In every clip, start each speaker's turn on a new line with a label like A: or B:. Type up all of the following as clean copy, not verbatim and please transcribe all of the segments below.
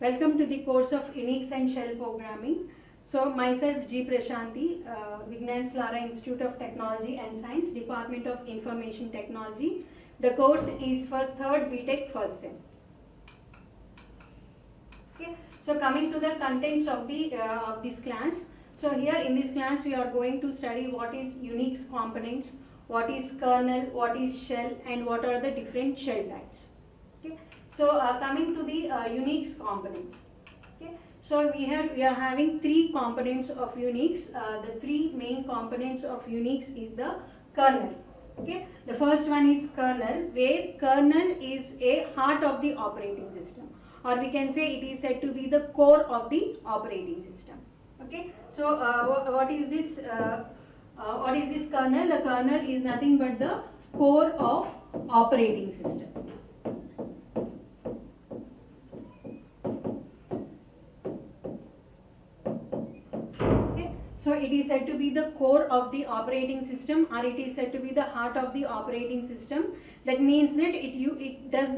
A: Welcome to the course of Unix and Shell Programming. So myself G. Prashanti, Vignan Slara Institute of Technology and Science, Department of Information Technology. The course is for 3rd BTech first sem. Okay. So coming to the contents of this class. So here in this class we are going to study what is Unix components, what is kernel, what is shell, and what are the different shell types. Okay. So coming to the Unix components. Okay. So we are having 3 components of Unix. The 3 main components of Unix is the kernel. Okay. The first one is kernel, where kernel is a heart of the operating system, or we can say it is said to be the core of the operating system. Okay. So what is this? What is this kernel? The kernel is nothing but the core of operating system. So it is said to be the core of the operating system, or it is said to be the heart of the operating system. That means that it does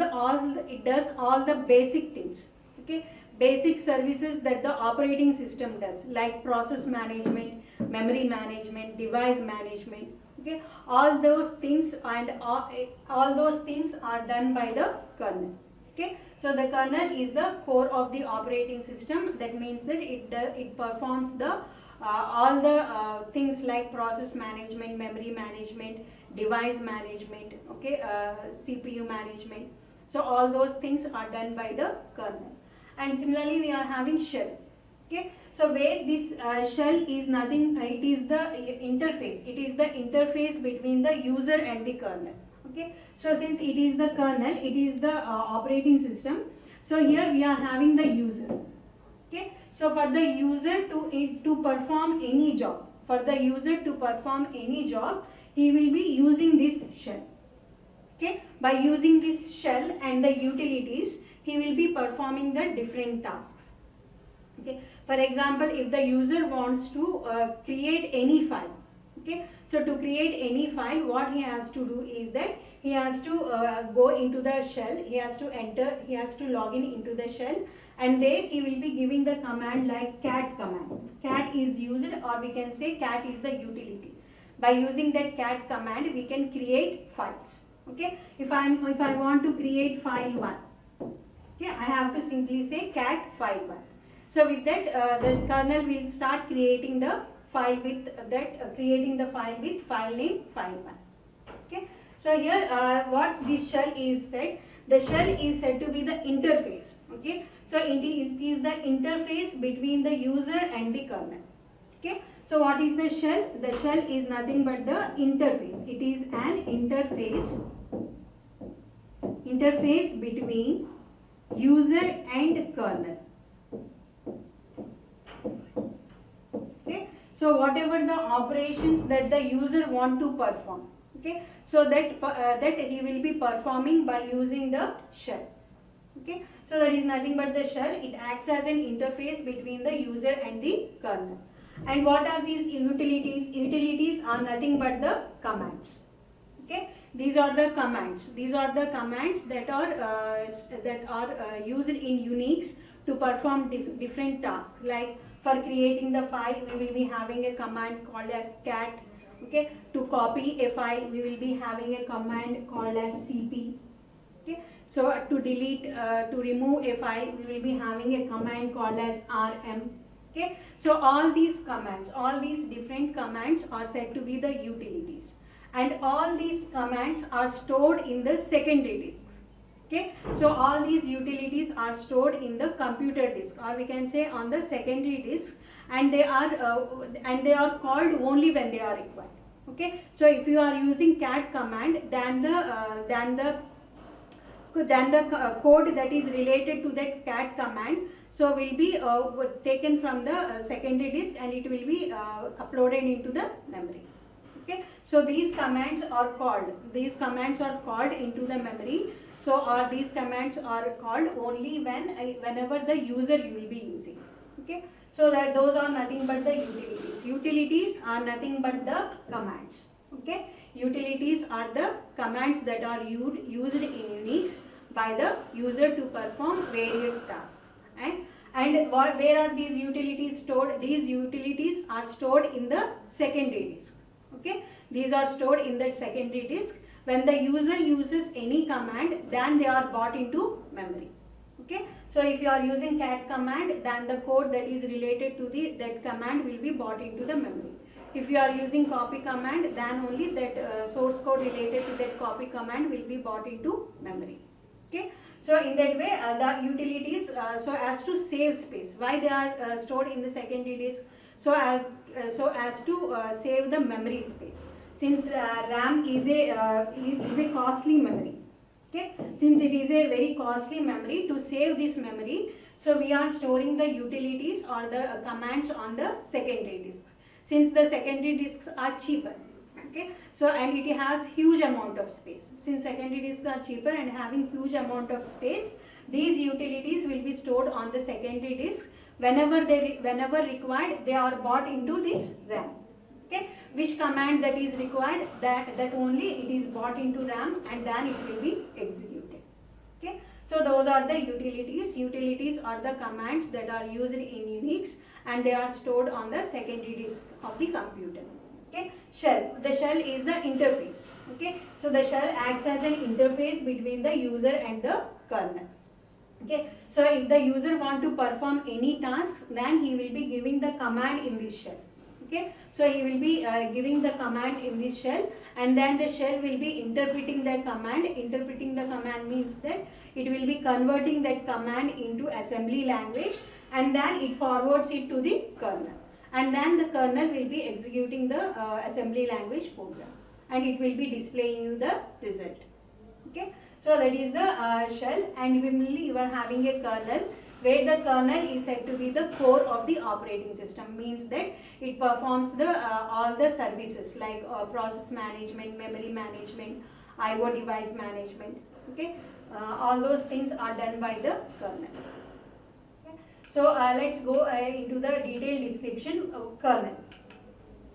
A: all the basic things. Okay, basic services that the operating system does, like process management, memory management, device management. Okay, all those things and all those things are done by the kernel. Okay, so the kernel is the core of the operating system. That means that it performs the all the things like process management, memory management, device management, okay, CPU management. So all those things are done by the kernel. And similarly we are having shell. Okay, so where this shell is nothing, it is the interface. It is the interface between the user and the kernel. Okay, so since it is the kernel, it is the operating system. So here we are having the user. Okay, so for the user to perform any job, he will be using this shell. Okay, by using this shell and the utilities, he will be performing the different tasks. Okay, for example, if the user wants to create any file. Okay, so to create any file, what he has to do is that he has to go into the shell, he has to log in into the shell, and there he will be giving the command like cat command. Cat is used, or we can say cat is the utility. By using that cat command, we can create files. Okay, if I want to create file 1, okay, I have to simply say cat file 1. So with that, the kernel will start creating the file with that, creating the file with file name file 1. Okay, so here what this shell is said, the shell is said to be the interface. Okay, so it is the interface between the user and the kernel. Okay, so what is the shell? The shell is nothing but the interface. It is an interface between user and kernel. Okay, so whatever the operations that the user want to perform, okay, so that he will be performing by using the shell. Okay, so that is nothing but the shell. It acts as an interface between the user and the kernel. And what are these utilities? Utilities are nothing but the commands. Okay, these are the commands. These are the commands that are used in Unix to perform different tasks. Like for creating the file, we will be having a command called as cat. Okay, to copy a file, we will be having a command called as cp. Okay, so to delete, to remove a file, we will be having a command called as rm. Okay, so all these commands, all these different commands are said to be the utilities, and all these commands are stored in the secondary disks. Okay, so all these utilities are stored in the computer disk, or we can say on the secondary disk, and they are called only when they are required. Okay, so if you are using cat command, then the code that is related to that cat command, so will be taken from the secondary disk, and it will be uploaded into the memory. Okay, so these commands are called into the memory. So these commands are called only whenever the user will be using. Okay, so that those are nothing but the utilities. Utilities are nothing but the commands. Okay, utilities are the commands that are used in Unix by the user to perform various tasks. Where are these utilities stored? These utilities are stored in the secondary disk. Okay, these are stored in that secondary disk. When the user uses any command, then they are brought into memory. Okay, so if you are using cat command, then the code that is related to that command will be brought into the memory. If you are using copy command, then only that source code related to that copy command will be brought into memory. Okay, so in that way the utilities so as to save space. Why they are stored in the secondary disk? So as to save the memory space. Since RAM is a costly memory. Okay, since it is a very costly memory, to save this memory, so we are storing the utilities or the commands on the secondary disks. Since the secondary disks are cheaper. Okay, so and it has huge amount of space. Since secondary disks are cheaper and having huge amount of space, these utilities will be stored on the secondary disk. Whenever required, they are brought into this RAM. Okay, which command that is required, that only it is brought into RAM and then it will be executed. Okay, so those are the utilities. Utilities are the commands that are used in Unix and they are stored on the secondary disk of the computer. Okay, shell. The shell is the interface. Okay, so the shell acts as an interface between the user and the kernel. Okay, so if the user want to perform any tasks, then he will be giving the command in this shell. Okay, so he will be giving the command in this shell and then the shell will be interpreting that command. Interpreting the command means that it will be converting that command into assembly language and then it forwards it to the kernel. And then the kernel will be executing the assembly language program and it will be displaying you the result. Okay, so that is the shell, and similarly you are having a kernel where the kernel is said to be the core of the operating system, means that it performs the all the services like process management, memory management, IO device management. Okay, all those things are done by the kernel. So let's go into the detailed description of kernel.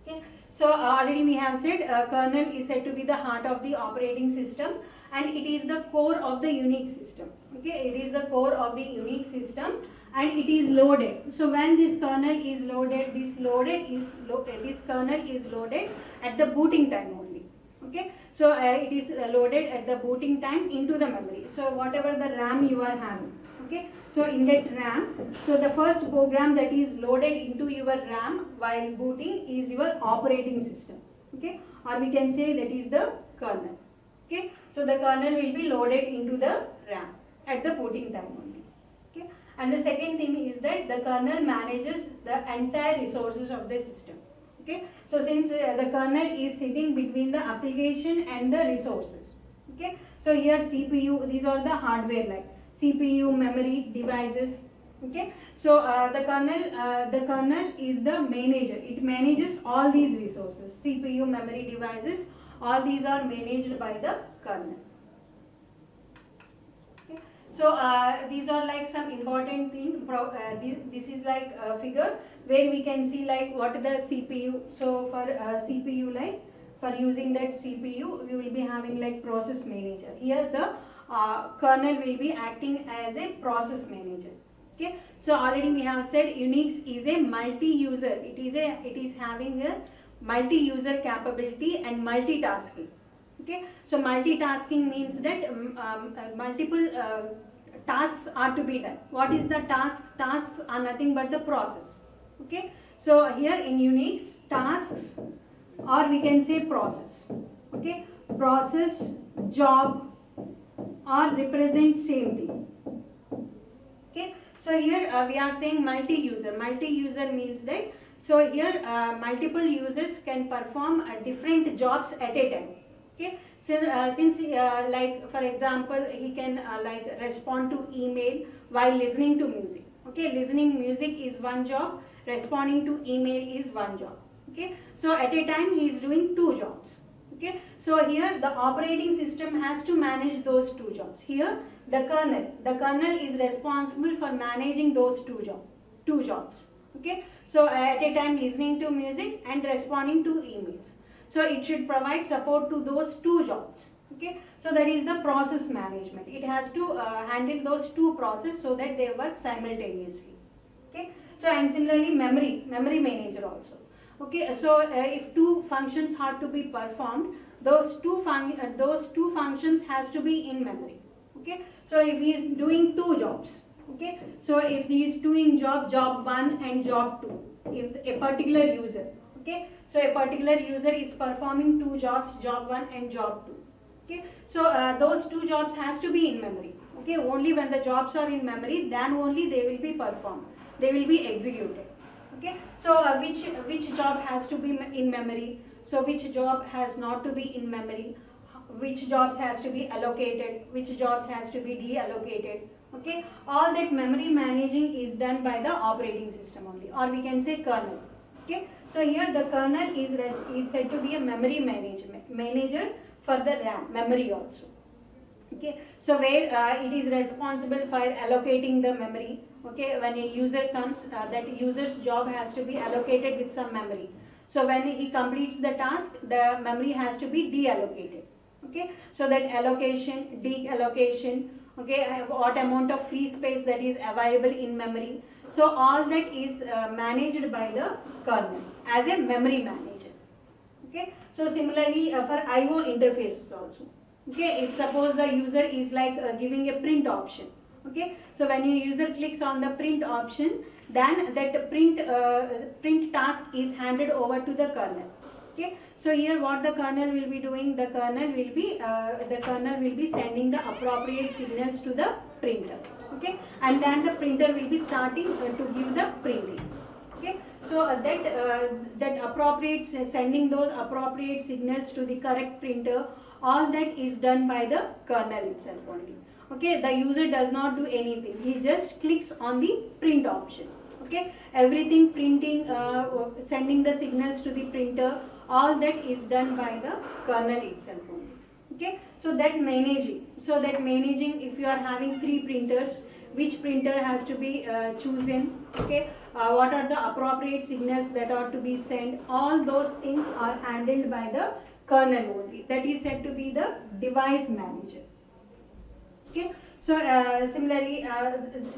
A: Okay. So already we have said kernel is said to be the heart of the operating system and it is the core of the Unix system. Okay, it is the core of the Unix system and it is loaded. So when this kernel is loaded, this kernel is loaded at the booting time only. Okay, so it is loaded at the booting time into the memory. So whatever the RAM you are having. Okay, so in that RAM, so the first program that is loaded into your RAM while booting is your operating system. Okay, or we can say that is the kernel. Okay, so the kernel will be loaded into the RAM at the booting time only. Okay, and the second thing is that the kernel manages the entire resources of the system. Okay, so since the kernel is sitting between the application and the resources. Okay, so here CPU, these are the hardware like CPU, memory, devices. Okay, so the kernel is the manager. It manages all these resources. CPU, memory, devices. All these are managed by the kernel. Okay. So these are like some important thing. This is like a figure where we can see like what the CPU. So for CPU, like for using that CPU, we will be having like process manager. Here the kernel will be acting as a process manager. Okay, so already we have said Unix is a multi-user. It is having a multi-user capability and multitasking. Okay, so multitasking means that multiple tasks are to be done. What is the tasks? Tasks are nothing but the process. Okay, so here in Unix, tasks, or we can say process. Okay, process, job, or represent same thing. Okay, so here we are saying multi-user. Multi-user means that so here multiple users can perform different jobs at a time. Okay, so since like for example he can like respond to email while listening to music. Okay, listening music is one job, responding to email is one job. Okay, so at a time he is doing two jobs. Okay, so here the operating system has to manage those two jobs. Here the kernel is responsible for managing those two jobs. Okay, so at a time listening to music and responding to emails. So it should provide support to those two jobs. Okay, so that is the process management. It has to handle those two processes so that they work simultaneously. Okay, so and similarly memory manager also. Okay, so if two functions have to be performed, those two functions has to be in memory. Okay, so if he is doing two jobs, okay, so if he is doing job 1 and job 2, if a particular user, okay, so a particular user is performing two jobs, job 1 and job 2. Okay, so those two jobs has to be in memory. Okay, only when the jobs are in memory, then only they will be performed, they will be executed. Okay, so which job has to be in memory, so which job has not to be in memory, which jobs has to be allocated, which jobs has to be deallocated. Okay, all that memory managing is done by the operating system only, or we can say kernel. Okay, so here the kernel is said to be a memory manager for the RAM, memory also. Okay, so where it is responsible for allocating the memory. Okay, when a user comes, that user's job has to be allocated with some memory. So when he completes the task, the memory has to be deallocated. Okay, so that allocation, deallocation, okay, what amount of free space that is available in memory. So all that is managed by the kernel as a memory manager. Okay, so similarly for I/O interfaces also. Okay, if suppose the user is like giving a print option. Okay, so when a user clicks on the print option, then that print task is handed over to the kernel. Okay, so here what the kernel will be doing, the kernel will be sending the appropriate signals to the printer. Okay, and then the printer will be starting to give the printing. Okay, so that appropriate sending those appropriate signals to the correct printer, all that is done by the kernel itself only. Okay, the user does not do anything, he just clicks on the print option. Okay, everything printing, sending the signals to the printer, all that is done by the kernel itself only. Okay, so that managing, if you are having 3 printers, which printer has to be chosen, okay, what are the appropriate signals that are to be sent, all those things are handled by the kernel only. That is said to be the device manager. Okay, so similarly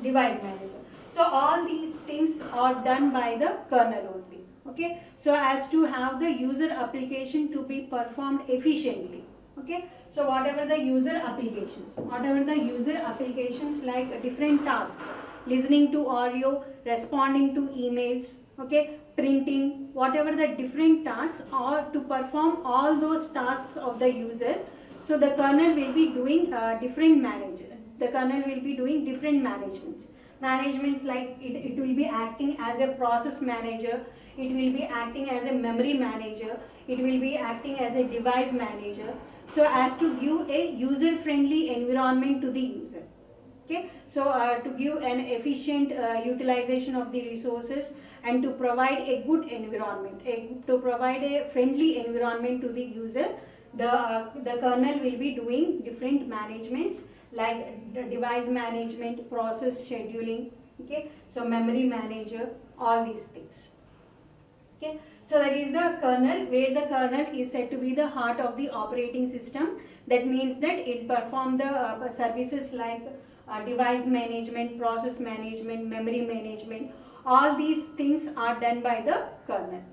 A: device manager. So all these things are done by the kernel only. Okay, so as to have the user application to be performed efficiently. Okay, so whatever the user applications like different tasks, listening to audio, responding to emails, okay, printing, whatever the different tasks are, to perform all those tasks of the user. So the kernel will be doing different managements like it will be acting as a process manager, it will be acting as a memory manager, it will be acting as a device manager, so as to give a user friendly environment to the user. Okay, so to give an efficient utilization of the resources and to provide a good environment, to provide a friendly environment to the user, the kernel will be doing different managements like the device management, process scheduling, okay, so memory manager, all these things. Okay, so that is the kernel, where the kernel is said to be the heart of the operating system. That means that it performs the services like device management, process management, memory management. All these things are done by the kernel.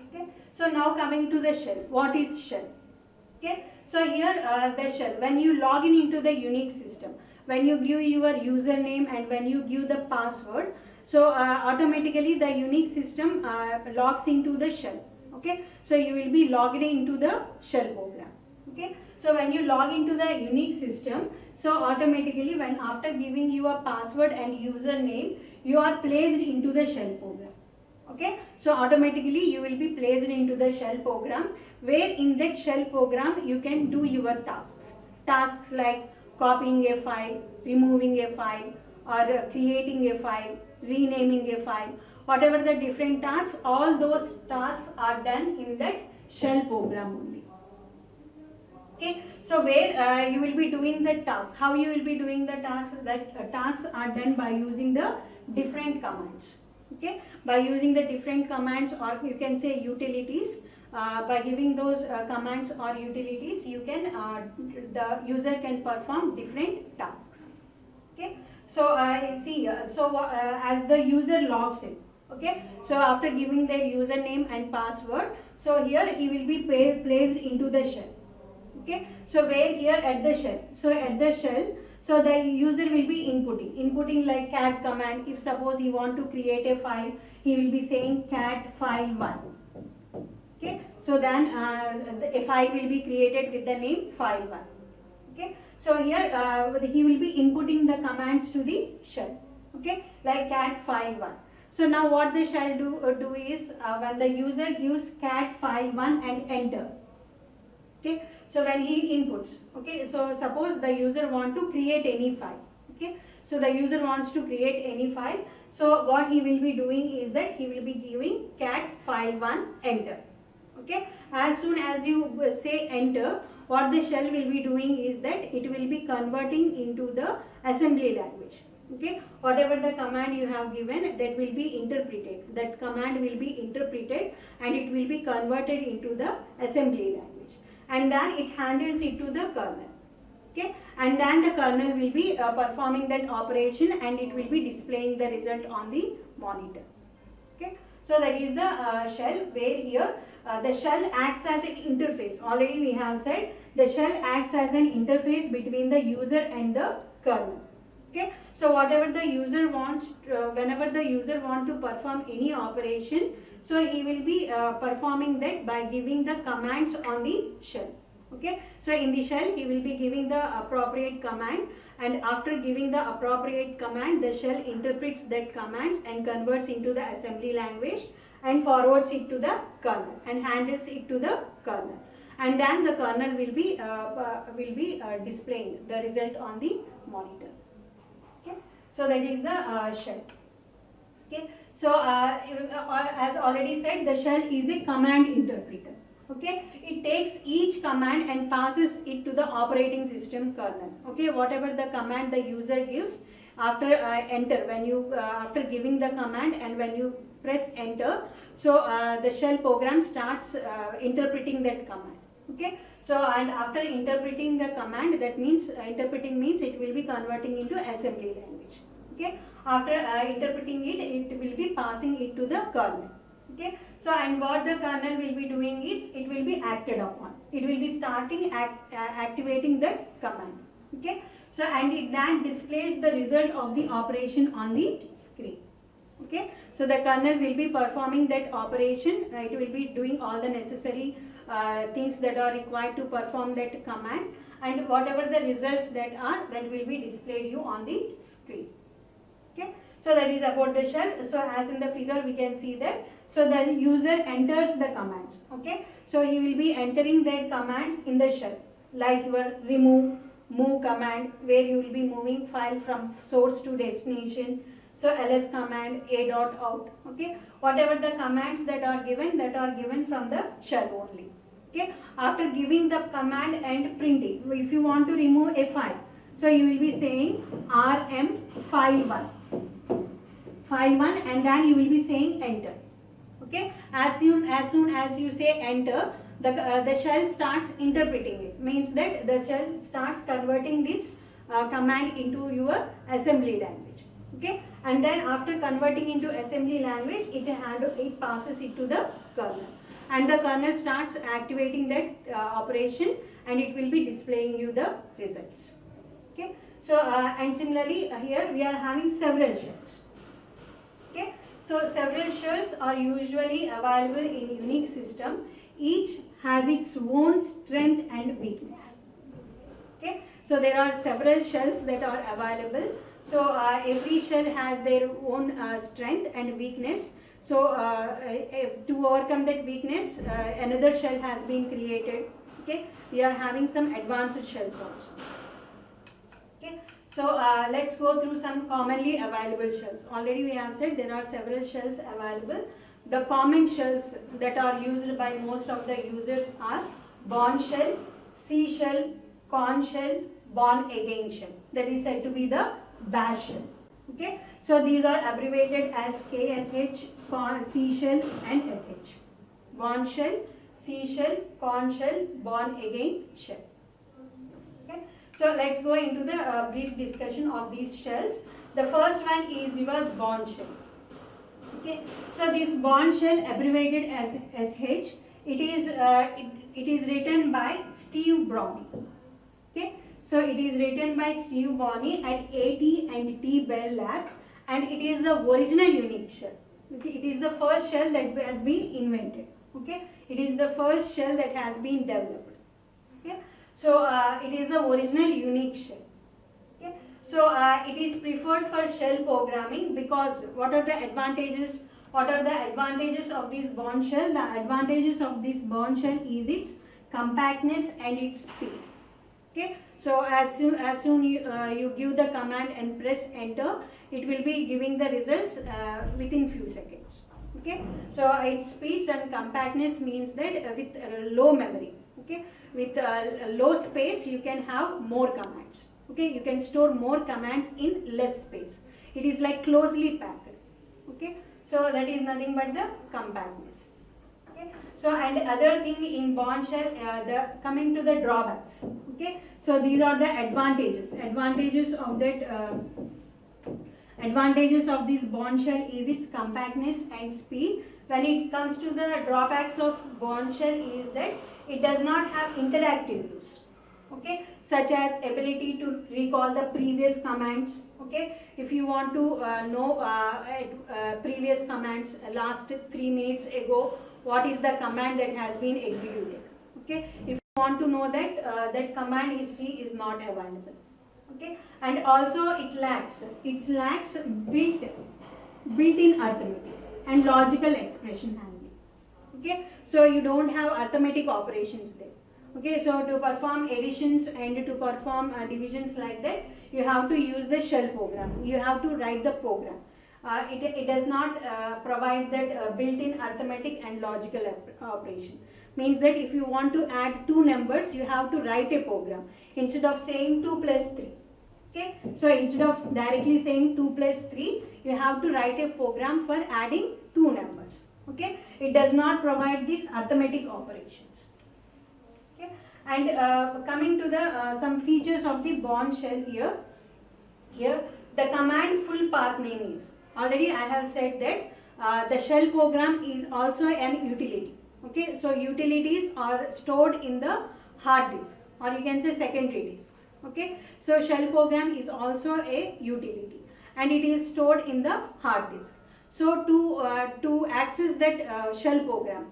A: Okay, so now coming to the shell. What is shell? Okay, so here the shell, when you log in into the Unix system, when you give your username and when you give the password, so automatically the Unix system logs into the shell. Okay, so you will be logged into the shell program. Okay, so when you log into the Unix system, so automatically when after giving your password and username, you are placed into the shell program. Okay, so automatically you will be placed into the shell program, where in that shell program you can do your tasks like copying a file, removing a file, or creating a file, renaming a file, whatever the different tasks, all those tasks are done in that shell program only. Okay, so where you will be doing the task, how you will be doing the task, that tasks are done by using the different commands. Okay, by using the different commands, or you can say utilities, by giving those commands or utilities, you can the user can perform different tasks. Okay, so see, as the user logs in, okay, so after giving their username and password, so here he will be placed into the shell. Okay, so where here at the shell, so at the shell, so the user will be inputting like cat command. If suppose he want to create a file, he will be saying cat file1. Okay, so then a file will be created with the name file1. Okay, so here he will be inputting the commands to the shell. Okay, like cat file1. So now what the shell do is when the user gives cat file1 and enter. Okay, so when he inputs, okay, so suppose the user want to create any file. Okay, so the user wants to create any file. So what he will be doing is that he will be giving cat file1 enter. Okay, as soon as you say enter, what the shell will be doing is that it will be converting into the assembly language. Okay, whatever the command you have given, that will be interpreted. That command will be interpreted and it will be converted into the assembly language, and then it handles it to the kernel. Okay, and then the kernel will be performing that operation and it will be displaying the result on the monitor. Okay, so that is the shell, where here the shell acts as an interface. Already we have said the shell acts as an interface between the user and the kernel. Okay, so whatever the user wants, whenever the user want to perform any operation, so he will be performing that by giving the commands on the shell. Okay, so in the shell he will be giving the appropriate command, and after giving the appropriate command, the shell interprets that commands and converts into the assembly language and forwards it to the kernel and handles it to the kernel, and then the kernel will be displaying the result on the monitor. Okay, so that is the shell. Okay, so as already said, the shell is a command interpreter. Okay, it takes each command and passes it to the operating system kernel. Okay, whatever the command the user gives, after enter, when you after giving the command and when you press enter, so the shell program starts interpreting that command. Okay, so and after interpreting the command, that means interpreting means it will be converting into assembly language. Okay, after interpreting it, it will be passing it to the kernel. Okay, so and what the kernel will be doing is it will be acted upon. It will be starting activating that command. Okay, so and it then displays the result of the operation on the screen. Okay, so the kernel will be performing that operation. It will be doing all the necessary things that are required to perform that command, and whatever the results that are, that will be displayed you on the screen. Okay, so that is about the shell. So as in the figure we can see that, so the user enters the commands. Okay, so he will be entering their commands in the shell, like your remove, move command, where you will be moving file from source to destination. So ls command, a.out. Okay, whatever the commands that are given from the shell only. Okay, after giving the command and printing, if you want to remove a file, so you will be saying rm file1, and then you will be saying enter. Okay, as soon as you say enter, the shell starts interpreting it. Means that the shell starts converting this command into your assembly language. Okay, and then after converting into assembly language, it passes it to the kernel, and the kernel starts activating that operation, and it will be displaying you the results. Okay, so and similarly here we are having several shells. Okay, so several shells are usually available in Unix system. Each has its own strength and weakness. Okay, so there are several shells that are available. So every shell has their own strength and weakness. So to overcome that weakness, another shell has been created. Okay, we are having some advanced shells also. Okay, so let's go through some commonly available shells. Already we have said there are several shells available. The common shells that are used by most of the users are Bourne shell, C shell, Korn shell, Bourne again shell. That is said to be the bash shell. Okay, so these are abbreviated as KSH, C shell and SH. Bourne shell, seashell, conch shell, born again shell. Okay. So let's go into the brief discussion of these shells. The first one is your bond shell. Okay. So this bond shell, abbreviated as SH, it is written by Steve Browne. Okay. So it is written by Steve Browne at AT&T Bell Labs, and it is the original unique shell. Okay. It is the first shell that has been invented. Okay. It is the first shell that has been developed. Okay. So it is the original unique shell. Okay. So it is preferred for shell programming because what are the advantages? What are the advantages of this bond shell? The advantages of this bond shell is its compactness and its speed. Okay. So as soon you give the command and press enter, it will be giving the results within few seconds. Okay. So its speeds and compactness means that with low memory. Okay. With low space, you can have more commands. Okay, you can store more commands in less space. It is like closely packed. Okay, so that is nothing but the compactness. Okay, so and other thing in bond shell, coming to the drawbacks. Okay, so these are the advantages. Advantages of that. Advantages of this bond shell is its compactness and speed. When it comes to the drawbacks of bond shell is that it does not have interactive use. Okay, such as ability to recall the previous commands. Okay, if you want to know previous commands last 3 minutes ago, what is the command that has been executed. Okay, if you want to know that, that command history is not available. Okay, and also it lacks built-in arithmetic and logical expression handling. Okay, so you don't have arithmetic operations there. Okay, so to perform additions and to perform divisions like that, you have to use the shell program. You have to write the program. It does not provide that built-in arithmetic and logical operation. Means that if you want to add two numbers, you have to write a program instead of saying 2 plus 3. Okay, so instead of directly saying 2 plus 3, you have to write a program for adding two numbers. Okay, it does not provide these arithmetic operations. And coming to the some features of the bond shell here. Here the command full path name is, already I have said that the shell program is also an utility. Okay, so utilities are stored in the hard disk, or you can say secondary disks. Okay, so shell program is also a utility and it is stored in the hard disk. So to access that shell program,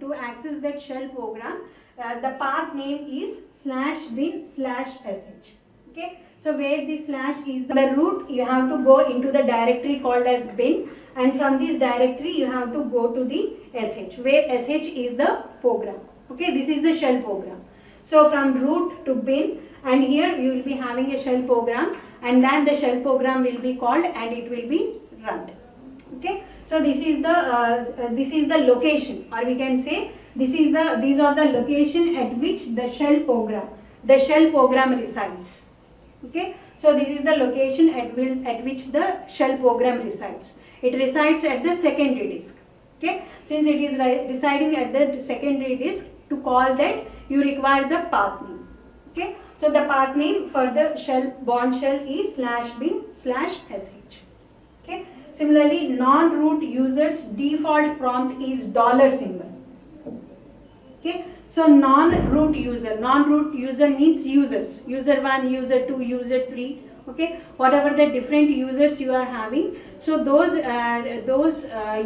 A: the path name is /bin/sh. Okay, so where this slash is the root, you have to go into the directory called as bin, and from this directory you have to go to the sh, where sh is the program. Okay, this is the shell program. So from root to bin, and here you will be having a shell program, and then the shell program will be called and it will be run. Okay, so this is the location, or we can say these are the location at which the shell program resides. Okay, so this is the location at which the shell program resides. It resides at the secondary disk. Okay, since it is residing at the secondary disk, to call that you require the path name. Okay, so the path name for the bond shell is /bin/sh. Okay, similarly, non-root user's default prompt is $symbol. Okay, so non-root user means users, user 1, user 2, user 3. Okay, whatever the different users you are having, so those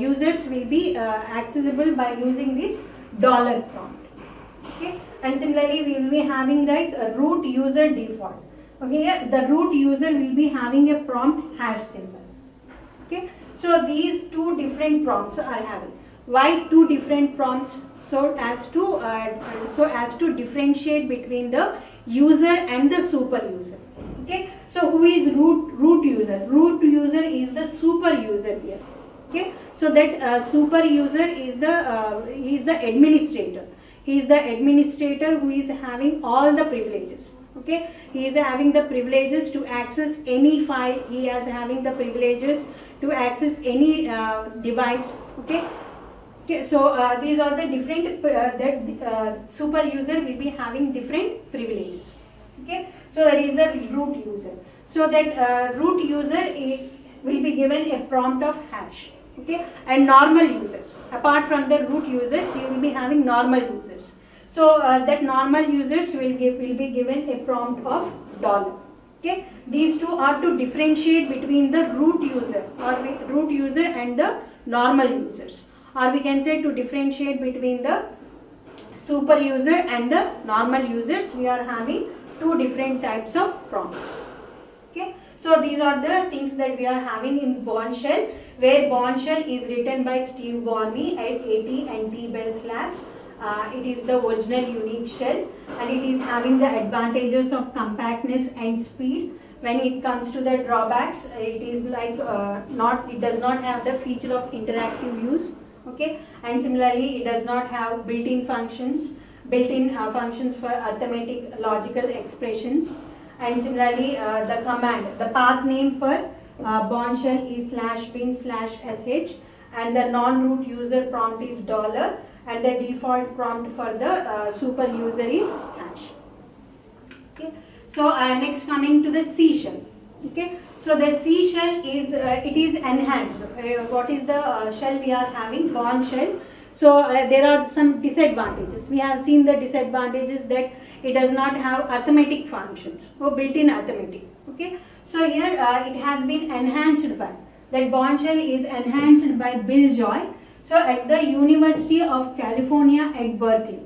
A: users will be accessible by using this $prompt. Okay, and similarly we will be having like a root user default. Okay, the root user will be having a prompt #symbol. Okay, so these two different prompts are having. Why two different prompts? So as to differentiate between the user and the super user. Okay, so who is root user? Root user is the super user here. Okay, so that super user is the administrator. He is the administrator who is having all the privileges. Okay, he is having the privileges to access any file. He is having the privileges to access any device. Okay, Okay, so these are the different super user will be having different privileges. Okay, so that is the root user. So that root user will be given a prompt of hash. Okay, and normal users, apart from the root users, you will be having normal users. So that normal users will be given a prompt of $. Okay, these two are to differentiate between the root user and the normal users, or we can say to differentiate between the super user and the normal users. We are having two different types of prompts. Okay, so these are the things that we are having in Bourne shell, where Bourne shell is written by Steve Gorney at AT&T Bell Labs. It is the original unique shell, and it is having the advantages of compactness and speed. When it comes to the drawbacks, it is like it does not have the feature of interactive use. Okay, and similarly it does not have built-in functions for arithmetic logical expressions. And similarly the path name for Bourne shell is /bin/sh, and the non-root user prompt is $, and the default prompt for the super user is hash. Okay, so next coming to the C shell. Okay, so the C shell is it is enhanced. What is the shell we are having? Bourne shell. So there are some disadvantages. We have seen the disadvantages that it does not have arithmetic functions or built-in arithmetic. Okay, so here it has been enhanced by, that Bourne shell is enhanced by Bill Joy. So at the University of California at Berkeley.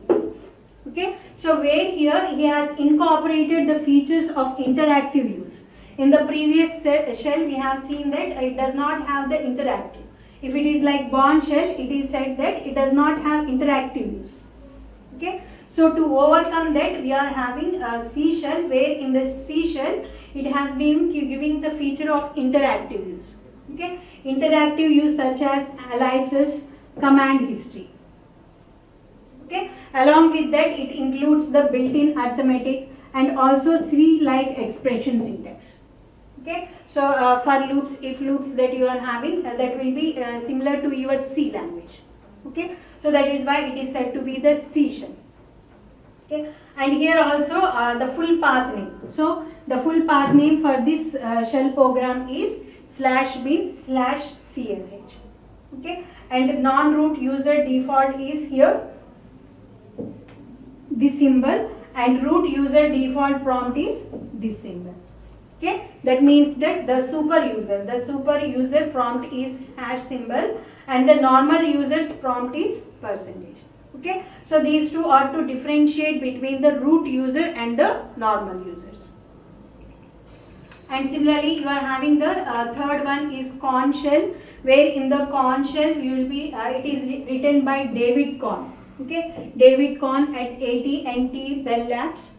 A: Okay, so where here he has incorporated the features of interactive use. In the previous shell we have seen that it does not have the interactive. If it is like Bourne shell, it is said that it does not have interactive use. Okay, so to overcome that, we are having a C shell, where in the C shell it has been giving the feature of interactive use. Okay, interactive use such as aliases, command history. Okay, along with that it includes the built-in arithmetic and also C-like expression syntax. Okay, so for loops, if loops that you are having, that will be similar to your C language. Okay, so that is why it is said to be the C shell. Okay, and here also the full path name. So the full path name for this shell program is /bin/csh. Okay, and non-root user default is here this symbol, and root user default prompt is this symbol. Okay, that means that the super user prompt is hash symbol, and the normal user's prompt is %. Okay, so these two are to differentiate between the root user and the normal users. And similarly, you are having the third one is Korn shell, where in the Korn shell you will be it is written by David Korn. Okay, David Korn at AT&T Bell Labs.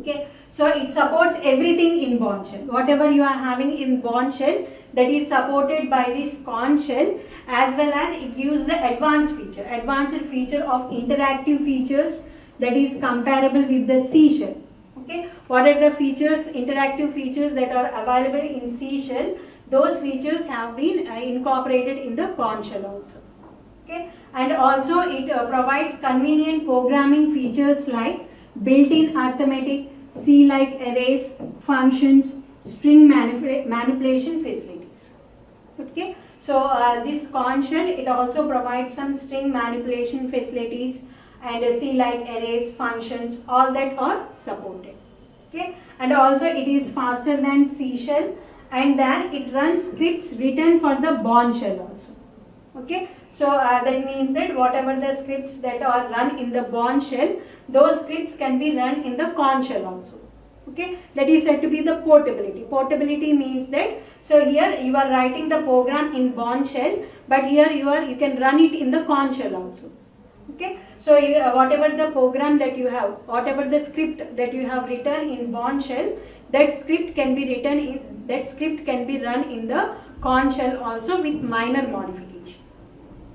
A: Okay, so it supports everything in Bourne shell. Whatever you are having in Bourne shell, that is supported by this Korn shell, as well as it gives the advanced feature of interactive features that is comparable with the C shell. Okay, what are the features, interactive features that are available in C shell? Those features have been incorporated in the Korn shell also. Okay, and also it provides convenient programming features like built-in arithmetic, C-like arrays, functions, string manipulation facilities. Okay, so this Korn shell, it also provides some string manipulation facilities and C-like arrays, functions, all that are supported. Okay, and also it is faster than C shell, and then it runs scripts written for the Bourne shell also. Okay, so that means that whatever the scripts that are run in the Bourne shell, those scripts can be run in the Korn shell also. Okay, that is said to be the portability. Portability means that, so here you are writing the program in Bourne shell, but here you can run it in the Korn shell also. Okay, so whatever the program that you have, whatever the script that you have written in Bourne shell, that script can be run in the Korn shell also with minor modification.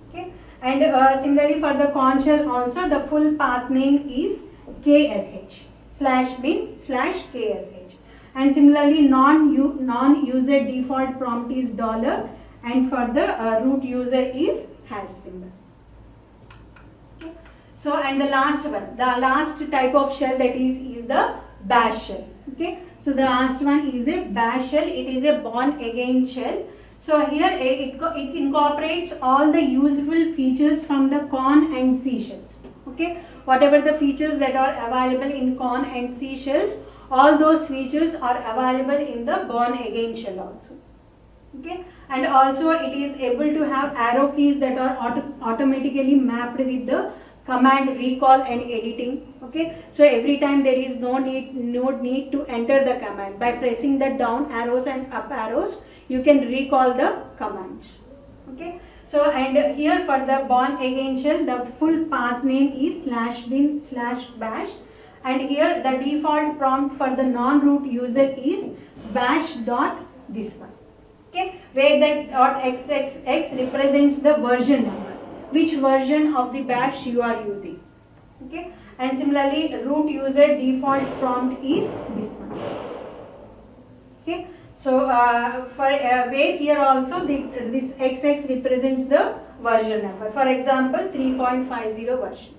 A: Okay, and similarly for the Korn shell also, the full path name is KSH /bin/KSH, and similarly non-user default prompt is $, and for the root user is hash symbol. So and the last one, the last type of shell, that is the bash shell. Okay, so the last one is a bash shell. It is a born again shell. So here it incorporates all the useful features from the corn and seashells. Okay, whatever the features that are available in corn and seashells, all those features are available in the born again shell also. Okay, and also it is able to have arrow keys that are automatically mapped with the command recall and editing. Okay, so every time there is no need to enter the command. By pressing the down arrows and up arrows, you can recall the commands. Okay, so and here for the born again shell, the full path name is /bin/bash, and here the default prompt for the non-root user is bash.this one. Okay, where that .xxx represents the version number, which version of the bash you are using. Okay, and similarly root user default prompt is this one. Okay, so where here also this XX represents the version number. For example, 3.50 version.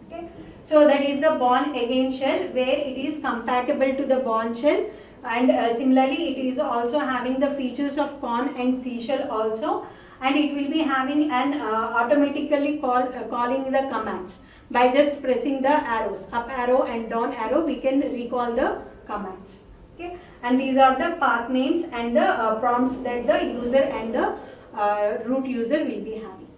A: Okay, so that is the born again shell, where it is compatible to the born shell, and similarly it is also having the features of corn and seashell also, and it will be having an automatically calling the commands. By just pressing the arrows, up arrow and down arrow, we can recall the commands. Okay, and these are the path names and the prompts that the user and the root user will be having.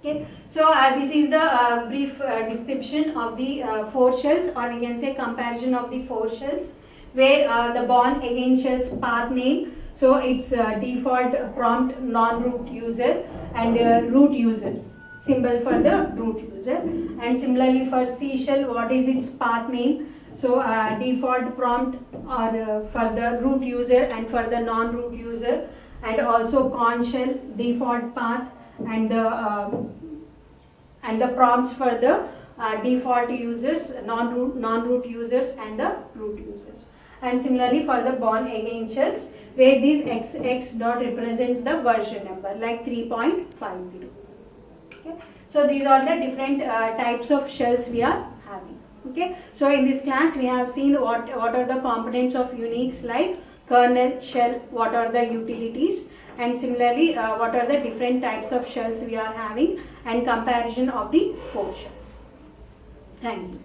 A: Okay, so this is the brief description of the 4 shells, or we can say comparison of the 4 shells, where the born again shell's path name, so it's default prompt non-root user, and root user symbol for the root user, and similarly for C shell, what is its path name, so default prompt or for the root user and for the non-root user, and also corn shell default path, and the prompts for the default users, non-root users and the root users. And similarly for the born again shells, where this XX dot represents the version number, like 3.50. Okay, so these are the different types of shells we are having. Okay, so in this class we have seen what are the components of Unix, like kernel, shell, what are the utilities, and similarly what are the different types of shells we are having, and comparison of the 4 shells. Thank you.